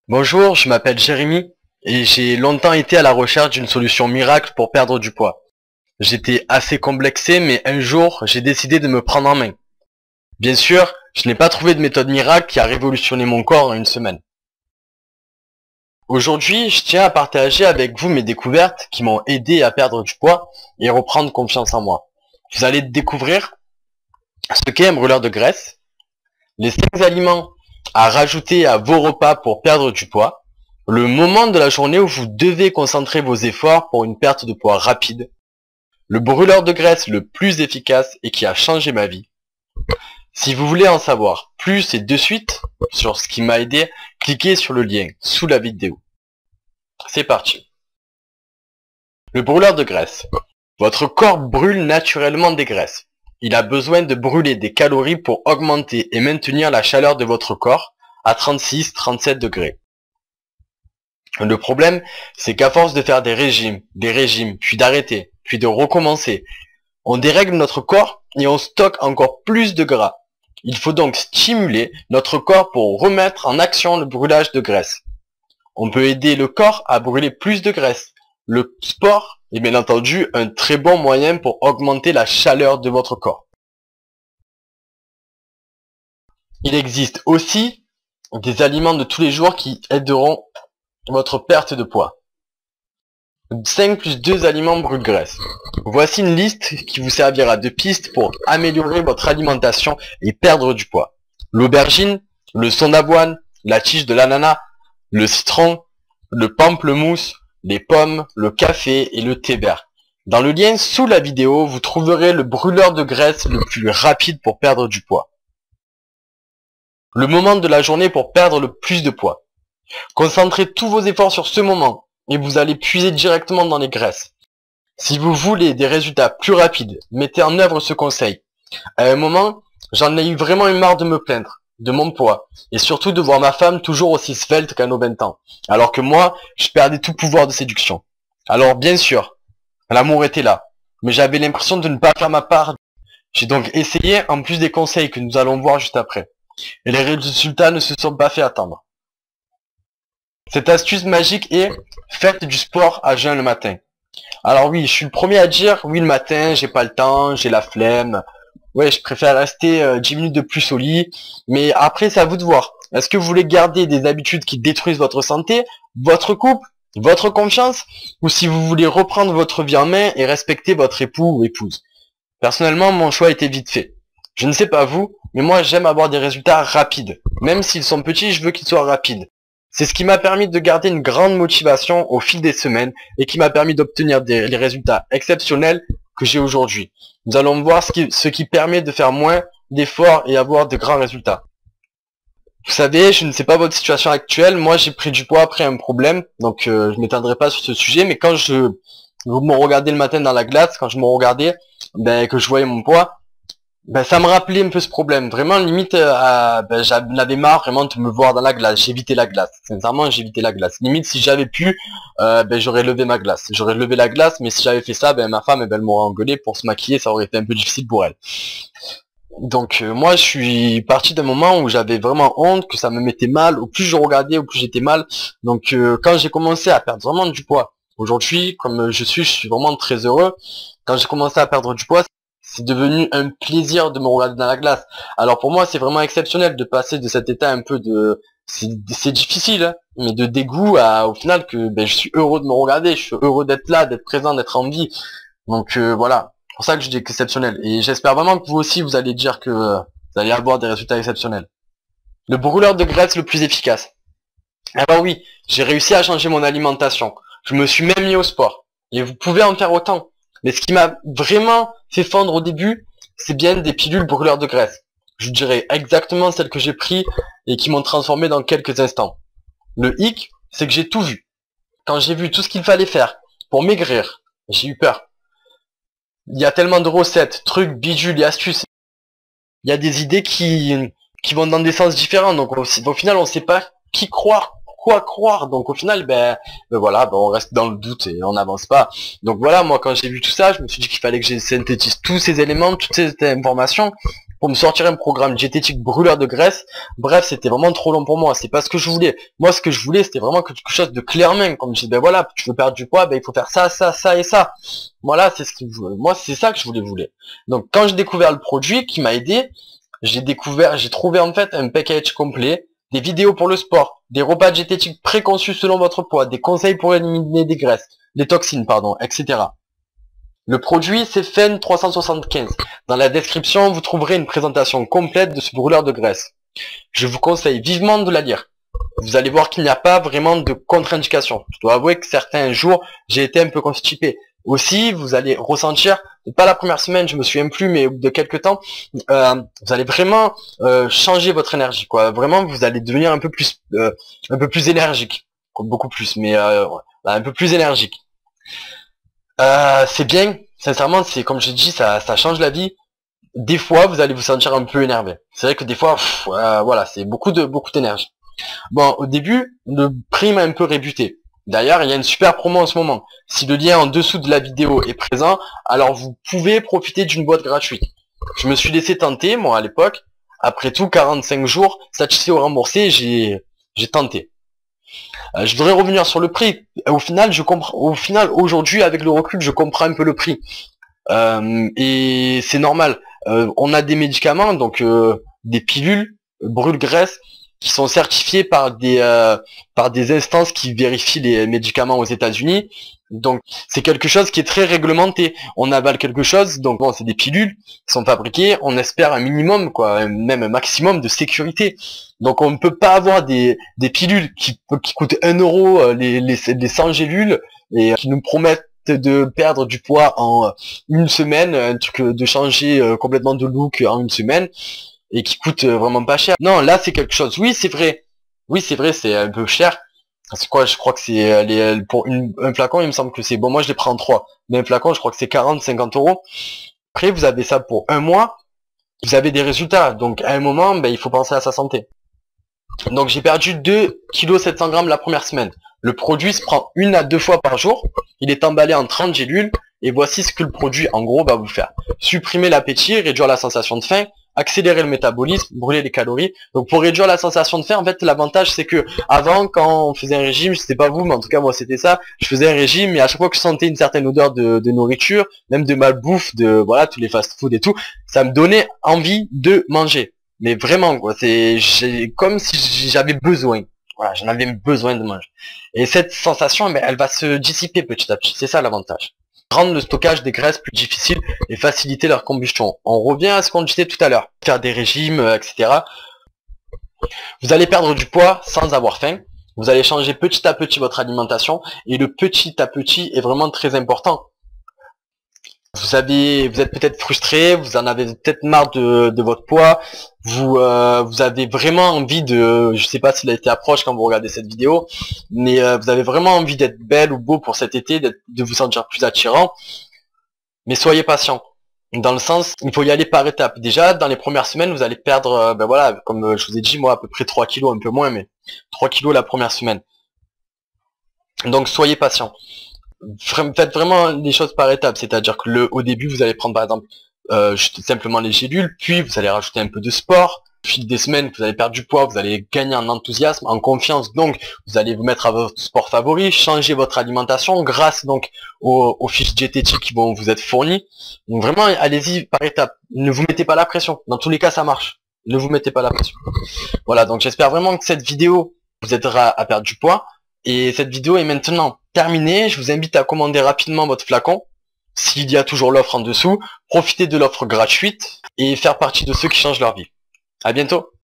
Bonjour, je m'appelle Jérémy et j'ai longtemps été à la recherche d'une solution miracle pour perdre du poids. J'étais assez complexé, mais un jour, j'ai décidé de me prendre en main. Bien sûr, je n'ai pas trouvé de méthode miracle qui a révolutionné mon corps en une semaine. Aujourd'hui, je tiens à partager avec vous mes découvertes qui m'ont aidé à perdre du poids et reprendre confiance en moi. Vous allez découvrir ce qu'est un brûleur de graisse, les 5 aliments à rajouter à vos repas pour perdre du poids, le moment de la journée où vous devez concentrer vos efforts pour une perte de poids rapide, le brûleur de graisse le plus efficace et qui a changé ma vie. Si vous voulez en savoir plus et de suite sur ce qui m'a aidé, cliquez sur le lien sous la vidéo. C'est parti. Le brûleur de graisse. Votre corps brûle naturellement des graisses. Il a besoin de brûler des calories pour augmenter et maintenir la chaleur de votre corps à 36-37 degrés. Le problème, c'est qu'à force de faire des régimes, puis d'arrêter, puis de recommencer, on dérègle notre corps et on stocke encore plus de gras. Il faut donc stimuler notre corps pour remettre en action le brûlage de graisse. On peut aider le corps à brûler plus de graisse. Le sport est bien entendu un très bon moyen pour augmenter la chaleur de votre corps. Il existe aussi des aliments de tous les jours qui aideront votre perte de poids. 5 plus 2 aliments brûle-graisse. Voici une liste qui vous servira de piste pour améliorer votre alimentation et perdre du poids. L'aubergine, le son d'avoine, la tige de l'ananas, le citron, le pamplemousse, les pommes, le café et le thé vert. Dans le lien sous la vidéo, vous trouverez le brûleur de graisse le plus rapide pour perdre du poids. Le moment de la journée pour perdre le plus de poids. Concentrez tous vos efforts sur ce moment et vous allez puiser directement dans les graisses. Si vous voulez des résultats plus rapides, mettez en œuvre ce conseil. À un moment, j'en ai eu vraiment marre de me plaindre de mon poids et surtout de voir ma femme toujours aussi svelte qu'à nos 20 ans, alors que moi, je perdais tout pouvoir de séduction. Alors bien sûr, l'amour était là, mais j'avais l'impression de ne pas faire ma part. J'ai donc essayé, en plus des conseils que nous allons voir juste après. Et les résultats ne se sont pas fait attendre. Cette astuce magique est faites du sport à jeun le matin. Alors oui, je suis le premier à dire oui le matin, j'ai pas le temps, j'ai la flemme. Ouais, je préfère rester 10 minutes de plus au lit. Mais après, c'est à vous de voir. Est-ce que vous voulez garder des habitudes qui détruisent votre santé, votre couple, votre confiance, ou si vous voulez reprendre votre vie en main et respecter votre époux ou épouse? Personnellement, mon choix était vite fait. Je ne sais pas vous, mais moi j'aime avoir des résultats rapides. Même s'ils sont petits, je veux qu'ils soient rapides. C'est ce qui m'a permis de garder une grande motivation au fil des semaines et qui m'a permis d'obtenir les résultats exceptionnels que j'ai aujourd'hui. Nous allons voir ce qui permet de faire moins d'efforts et avoir de grands résultats. Vous savez, je ne sais pas votre situation actuelle, moi j'ai pris du poids après un problème, donc je ne m'étendrai pas sur ce sujet, mais quand je me regardais le matin dans la glace, quand je me regardais, que je voyais mon poids, ça me rappelait un peu ce problème. Vraiment, limite, j'en avais marre vraiment de me voir dans la glace. J'évitais la glace. Sincèrement, j'évitais la glace. Limite, si j'avais pu, j'aurais levé ma glace. J'aurais levé la glace, mais si j'avais fait ça, ma femme, elle m'aurait engueulé pour se maquiller. Ça aurait été un peu difficile pour elle. Donc, moi, je suis parti d'un moment où j'avais vraiment honte, que ça me mettait mal. Au plus je regardais, au plus j'étais mal. Donc, quand j'ai commencé à perdre vraiment du poids, aujourd'hui, comme je suis vraiment très heureux. Quand j'ai commencé à perdre du poids, c'est devenu un plaisir de me regarder dans la glace. Alors pour moi, c'est vraiment exceptionnel de passer de cet état un peu de... C'est difficile, hein, mais de dégoût à, au final, que je suis heureux de me regarder, je suis heureux d'être là, d'être présent, d'être en vie. Donc voilà, c'est pour ça que je dis exceptionnel. Et j'espère vraiment que vous aussi, vous allez dire que vous allez avoir des résultats exceptionnels. Le brûleur de graisse le plus efficace. Alors oui, j'ai réussi à changer mon alimentation. Je me suis même mis au sport. Et vous pouvez en faire autant. Mais ce qui m'a vraiment fait fondre au début, c'est bien des pilules brûleurs de graisse. Je dirais exactement celles que j'ai pris et qui m'ont transformé dans quelques instants. Le hic, c'est que j'ai tout vu. Quand j'ai vu tout ce qu'il fallait faire pour maigrir, j'ai eu peur. Il y a tellement de recettes, trucs, bidules et astuces. Il y a des idées qui vont dans des sens différents. Donc au final, on ne sait pas qui croire. quoi croire. Donc au final, voilà, on reste dans le doute et on n'avance pas. Donc voilà, moi quand j'ai vu tout ça, je me suis dit qu'il fallait que je synthétise tous ces éléments, toutes ces informations pour me sortir un programme diététique brûleur de graisse. Bref, c'était vraiment trop long pour moi, c'est pas ce que je voulais. Moi ce que je voulais, c'était vraiment quelque chose de clair main, comme je dis, voilà, tu veux perdre du poids, il faut faire ça, ça, ça et ça. Voilà, c'est ce que moi c'est ça que je voulais. Donc quand j'ai découvert le produit qui m'a aidé, j'ai trouvé en fait un package complet, des vidéos pour le sport, des repas diététiques préconçus selon votre poids, des conseils pour éliminer des graisses, des toxines, etc. Le produit, c'est FEN 375. Dans la description, vous trouverez une présentation complète de ce brûleur de graisse. Je vous conseille vivement de la lire. Vous allez voir qu'il n'y a pas vraiment de contre-indication. Je dois avouer que certains jours, j'ai été un peu constipé. Aussi, vous allez ressentir, pas la première semaine, je me souviens plus, mais au bout de quelques temps, vous allez vraiment changer votre énergie, quoi. Vraiment, vous allez devenir un peu plus énergique, beaucoup plus, mais un peu plus énergique. C'est bien, sincèrement, c'est comme j'ai dit, ça change la vie. Des fois, vous allez vous sentir un peu énervé. C'est vrai que des fois, voilà, c'est beaucoup d'énergie. Bon, au début, le prix m'a un peu rébuté. D'ailleurs, il y a une super promo en ce moment. Si le lien en dessous de la vidéo est présent, alors vous pouvez profiter d'une boîte gratuite. Je me suis laissé tenter, moi, à l'époque. Après tout, 45 jours, satisfait ou remboursé, j'ai tenté. Je voudrais revenir sur le prix. Au final, aujourd'hui, avec le recul, je comprends un peu le prix. Et c'est normal. On a des médicaments, donc des pilules, brûle-graisse, qui sont certifiées par des instances qui vérifient les médicaments aux États-Unis. Donc c'est quelque chose qui est très réglementé. On avale quelque chose, donc bon, c'est des pilules qui sont fabriquées, on espère un minimum, quoi, même un maximum de sécurité. Donc on ne peut pas avoir des pilules qui coûtent 1 euro les 100 gélules et qui nous promettent de perdre du poids en une semaine, un truc de changer complètement de look en une semaine et qui coûte vraiment pas cher. Non, là c'est quelque chose. Oui, c'est vrai, c'est un peu cher. C'est quoi? Je crois que c'est pour un flacon, il me semble que c'est bon. Moi, je les prends en 3. Mais un flacon, je crois que c'est 40-50 euros. Après, vous avez ça pour un mois. Vous avez des résultats. Donc, à un moment, il faut penser à sa santé. Donc, j'ai perdu 2 kg 700 grammes la première semaine. Le produit se prend 1 à 2 fois par jour. Il est emballé en 30 gélules. Et voici ce que le produit, en gros, va vous faire. Supprimer l'appétit, réduire la sensation de faim, accélérer le métabolisme, brûler les calories. Donc pour réduire la sensation de faim, en fait l'avantage c'est que avant, quand on faisait un régime, je sais pas vous, mais en tout cas moi c'était ça, je faisais un régime et à chaque fois que je sentais une certaine odeur de nourriture, même de malbouffe, de voilà tous les fast-food et tout, ça me donnait envie de manger. Mais vraiment quoi, c'est comme si j'avais besoin. Voilà, j'en avais besoin de manger. Et cette sensation, elle va se dissiper petit à petit. C'est ça l'avantage. Rendre le stockage des graisses plus difficile et faciliter leur combustion. On revient à ce qu'on disait tout à l'heure. Faire des régimes, etc. Vous allez perdre du poids sans avoir faim. Vous allez changer petit à petit votre alimentation. Et le petit à petit est vraiment très important. Vous êtes peut-être frustré, vous en avez peut-être marre de votre poids, vous avez vraiment envie de, je sais pas s'il a été approche quand vous regardez cette vidéo, mais vous avez vraiment envie d'être belle ou beau pour cet été, de vous sentir plus attirant, mais soyez patient. Dans le sens, il faut y aller par étapes. Déjà, dans les premières semaines, vous allez perdre, voilà, comme je vous ai dit, moi, à peu près 3 kilos, un peu moins, mais 3 kilos la première semaine. Donc, soyez patient. Faites vraiment les choses par étapes, c'est-à-dire que au début vous allez prendre par exemple simplement les gélules, puis vous allez rajouter un peu de sport. Au fil des semaines, vous allez perdre du poids, vous allez gagner en enthousiasme, en confiance, donc vous allez vous mettre à votre sport favori, changer votre alimentation grâce donc aux fiches diététiques qui vont vous être fournies. Donc vraiment, allez-y par étapes. Ne vous mettez pas la pression. Dans tous les cas, ça marche. Ne vous mettez pas la pression. Voilà, donc j'espère vraiment que cette vidéo vous aidera à perdre du poids. Et cette vidéo est maintenant terminée. Je vous invite à commander rapidement votre flacon, s'il y a toujours l'offre en dessous. Profitez de l'offre gratuite et faire partie de ceux qui changent leur vie. À bientôt.